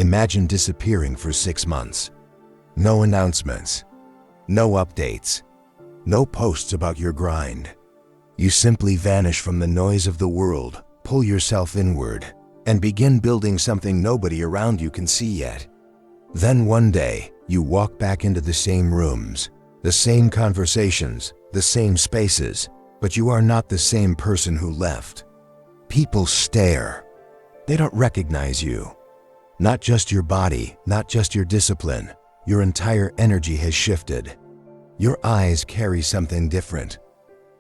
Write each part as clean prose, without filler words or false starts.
Imagine disappearing for 6 months. No announcements, no updates, no posts about your grind. You simply vanish from the noise of the world, pull yourself inward, and begin building something nobody around you can see yet. Then one day, you walk back into the same rooms, the same conversations, the same spaces, but you are not the same person who left. People stare. They don't recognize you. Not just your body, not just your discipline. Your entire energy has shifted. Your eyes carry something different.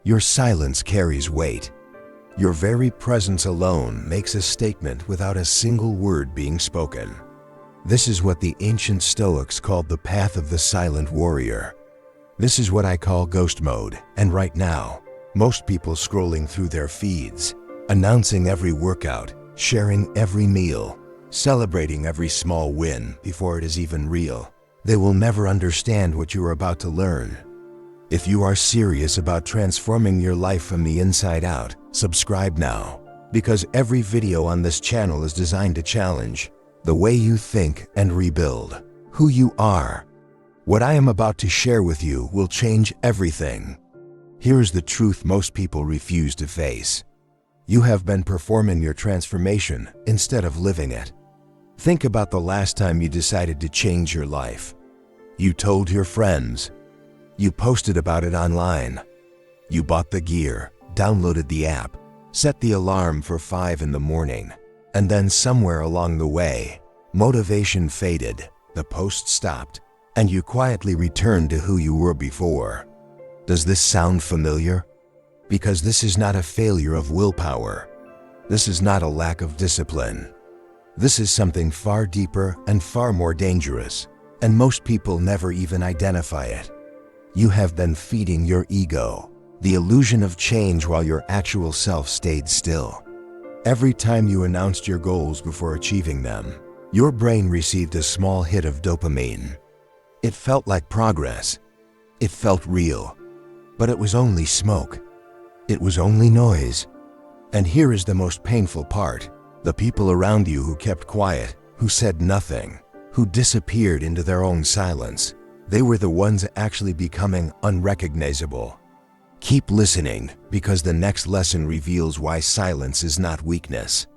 Your silence carries weight. Your very presence alone makes a statement without a single word being spoken. This is what the ancient Stoics called the path of the silent warrior. This is what I call ghost mode, and right now, most people scrolling through their feeds, announcing every workout, sharing every meal, celebrating every small win before it is even real. They will never understand what you are about to learn. If you are serious about transforming your life from the inside out, subscribe now, because every video on this channel is designed to challenge the way you think and rebuild who you are. What I am about to share with you will change everything. Here's the truth most people refuse to face. You have been performing your transformation instead of living it. Think about the last time you decided to change your life. You told your friends. You posted about it online. You bought the gear, downloaded the app, set the alarm for 5 in the morning, and then somewhere along the way, motivation faded, the post stopped, and you quietly returned to who you were before. Does this sound familiar? Because this is not a failure of willpower. This is not a lack of discipline. This is something far deeper and far more dangerous, and most people never even identify it. You have been feeding your ego, the illusion of change while your actual self stayed still. Every time you announced your goals before achieving them, your brain received a small hit of dopamine. It felt like progress. It felt real. But it was only smoke. It was only noise. And here is the most painful part. The people around you who kept quiet, who said nothing, who disappeared into their own silence, they were the ones actually becoming unrecognizable. Keep listening, because the next lesson reveals why silence is not weakness.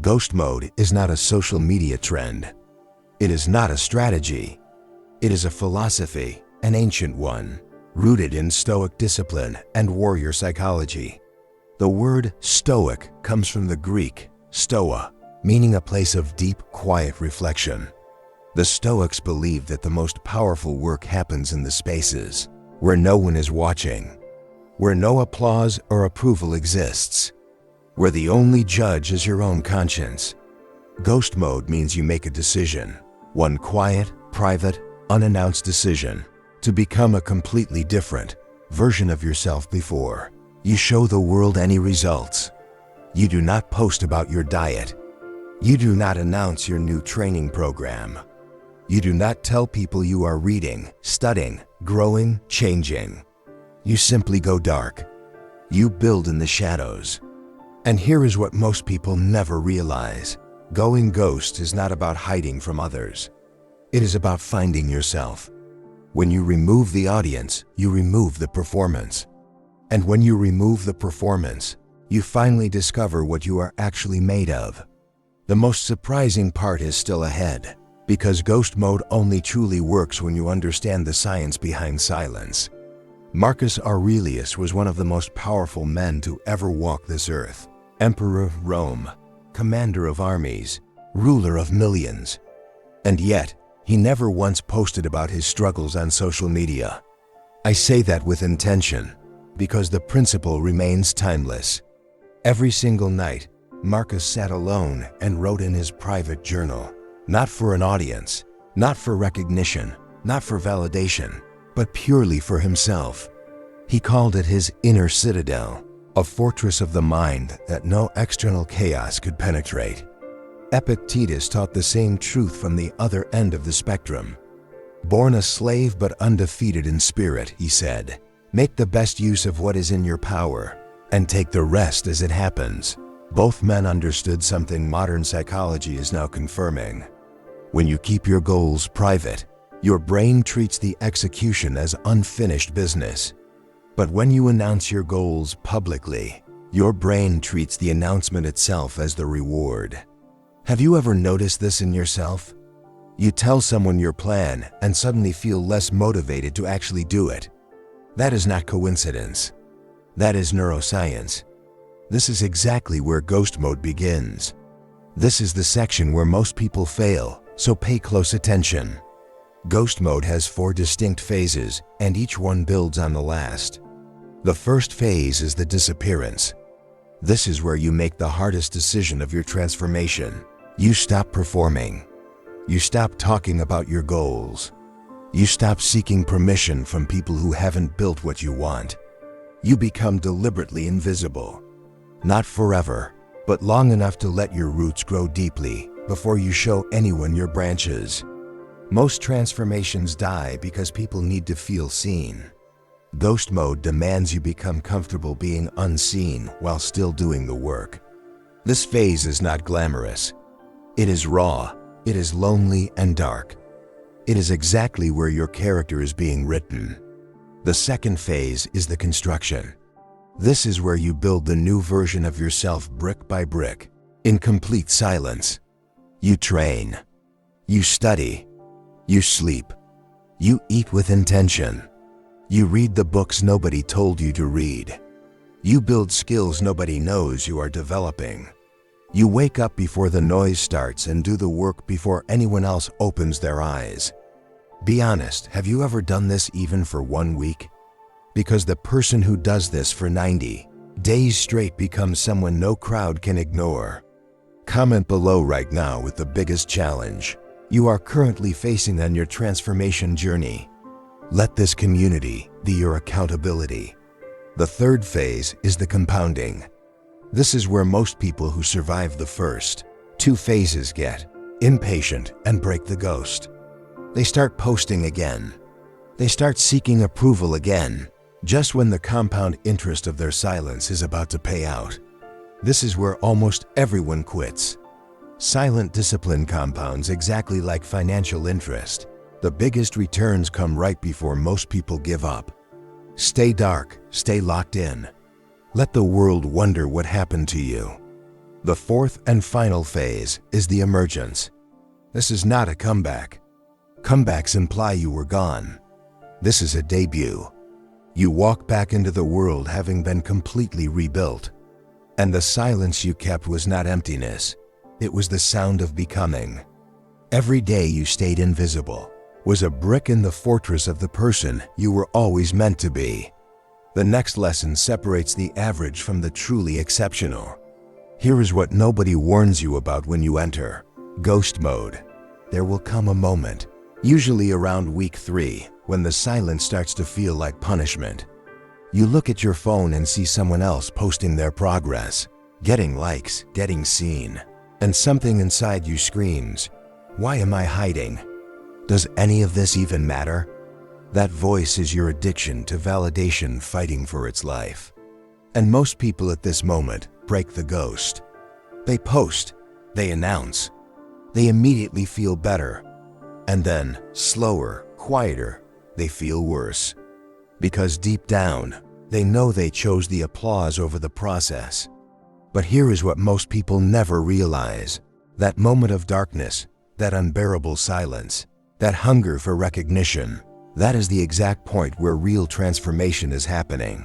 Ghost mode is not a social media trend. It is not a strategy. It is a philosophy, an ancient one, rooted in Stoic discipline and warrior psychology. The word Stoic comes from the Greek stoa, meaning a place of deep, quiet reflection. The Stoics believed that the most powerful work happens in the spaces where no one is watching, where no applause or approval exists, where the only judge is your own conscience. Ghost mode means you make a decision, one quiet, private, unannounced decision, to become a completely different version of yourself before you show the world any results. You do not post about your diet. You do not announce your new training program. You do not tell people you are reading, studying, growing, changing. You simply go dark. You build in the shadows. And here is what most people never realize. Going ghost is not about hiding from others. It is about finding yourself. When you remove the audience, you remove the performance. And when you remove the performance, you finally discover what you are actually made of. The most surprising part is still ahead, because ghost mode only truly works when you understand the science behind silence. Marcus Aurelius was one of the most powerful men to ever walk this earth. Emperor of Rome, commander of armies, ruler of millions. And yet, he never once posted about his struggles on social media. I say that with intention, because the principle remains timeless. Every single night, Marcus sat alone and wrote in his private journal, not for an audience, not for recognition, not for validation, but purely for himself. He called it his inner citadel, a fortress of the mind that no external chaos could penetrate. Epictetus taught the same truth from the other end of the spectrum. Born a slave but undefeated in spirit, he said, make the best use of what is in your power, and take the rest as it happens. Both men understood something modern psychology is now confirming. When you keep your goals private, your brain treats the execution as unfinished business. But when you announce your goals publicly, your brain treats the announcement itself as the reward. Have you ever noticed this in yourself? You tell someone your plan and suddenly feel less motivated to actually do it. That is not coincidence. That is neuroscience. This is exactly where ghost mode begins. This is the section where most people fail, so pay close attention. Ghost mode has 4 distinct phases, and each one builds on the last. The first phase is the disappearance. This is where you make the hardest decision of your transformation. You stop performing. You stop talking about your goals. You stop seeking permission from people who haven't built what you want. You become deliberately invisible. Not forever, but long enough to let your roots grow deeply before you show anyone your branches. Most transformations die because people need to feel seen. Ghost mode demands you become comfortable being unseen while still doing the work. This phase is not glamorous. It is raw, it is lonely and dark. It is exactly where your character is being written. The second phase is the construction. This is where you build the new version of yourself brick by brick, in complete silence. You train. You study. You sleep. You eat with intention. You read the books nobody told you to read. You build skills nobody knows you are developing. You wake up before the noise starts and do the work before anyone else opens their eyes. Be honest, have you ever done this even for 1 week? Because the person who does this for 90 days straight becomes someone no crowd can ignore. Comment below right now with the biggest challenge you are currently facing on your transformation journey. Let this community be your accountability. The third phase is the compounding. This is where most people who survive the first 2 phases get impatient and break the ghost. They start posting again. They start seeking approval again, just when the compound interest of their silence is about to pay out. This is where almost everyone quits. Silent discipline compounds exactly like financial interest. The biggest returns come right before most people give up. Stay dark, stay locked in. Let the world wonder what happened to you. The fourth and final phase is the emergence. This is not a comeback. Comebacks imply you were gone. This is a debut. You walk back into the world having been completely rebuilt. And the silence you kept was not emptiness. It was the sound of becoming. Every day you stayed invisible was a brick in the fortress of the person you were always meant to be. The next lesson separates the average from the truly exceptional. Here is what nobody warns you about when you enter ghost mode. There will come a moment, usually around week 3, when the silence starts to feel like punishment. You look at your phone and see someone else posting their progress, getting likes, getting seen, and something inside you screams, "Why am I hiding? Does any of this even matter?" That voice is your addiction to validation fighting for its life. And most people at this moment break the ghost. They post, they announce, they immediately feel better. And then, slower, quieter, they feel worse. Because deep down, they know they chose the applause over the process. But here is what most people never realize. That moment of darkness, that unbearable silence, that hunger for recognition, that is the exact point where real transformation is happening.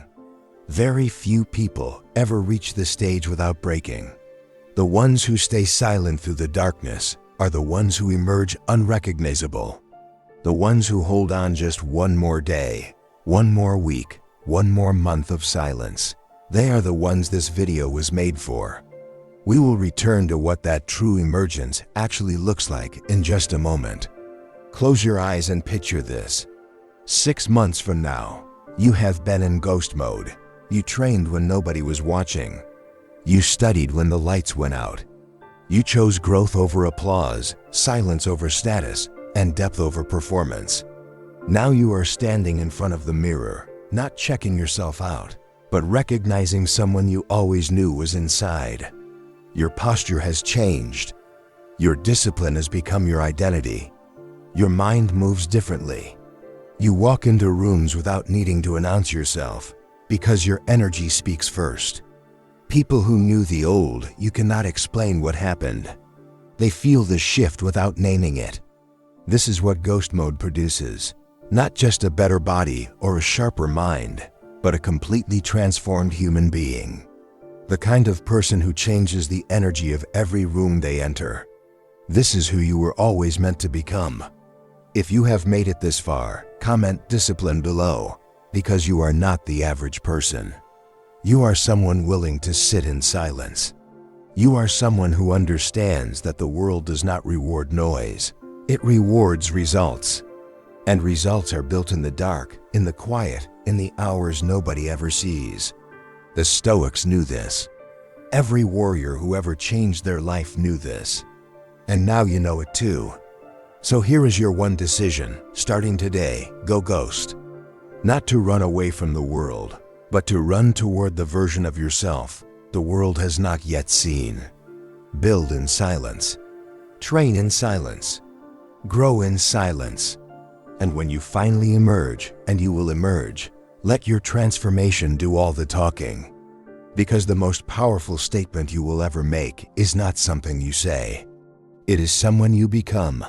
Very few people ever reach this stage without breaking. The ones who stay silent through the darkness are the ones who emerge unrecognizable. The ones who hold on just one more day, one more week, one more month of silence. They are the ones this video was made for. We will return to what that true emergence actually looks like in just a moment. Close your eyes and picture this. 6 months from now, you have been in ghost mode. You trained when nobody was watching. You studied when the lights went out. You chose growth over applause, silence over status, and depth over performance. Now you are standing in front of the mirror, not checking yourself out, but recognizing someone you always knew was inside. Your posture has changed. Your discipline has become your identity. Your mind moves differently. You walk into rooms without needing to announce yourself, because your energy speaks first. People who knew the old, you cannot explain what happened. They feel the shift without naming it. This is what ghost mode produces. Not just a better body or a sharper mind, but a completely transformed human being. The kind of person who changes the energy of every room they enter. This is who you were always meant to become. If you have made it this far, comment discipline below, because you are not the average person. You are someone willing to sit in silence. You are someone who understands that the world does not reward noise. It rewards results. And results are built in the dark, in the quiet, in the hours nobody ever sees. The Stoics knew this. Every warrior who ever changed their life knew this. And now you know it too. So here is your one decision, starting today: go ghost. Not to run away from the world, but to run toward the version of yourself the world has not yet seen. Build in silence. Train in silence. Grow in silence. And when you finally emerge, and you will emerge, let your transformation do all the talking. Because the most powerful statement you will ever make is not something you say. It is someone you become.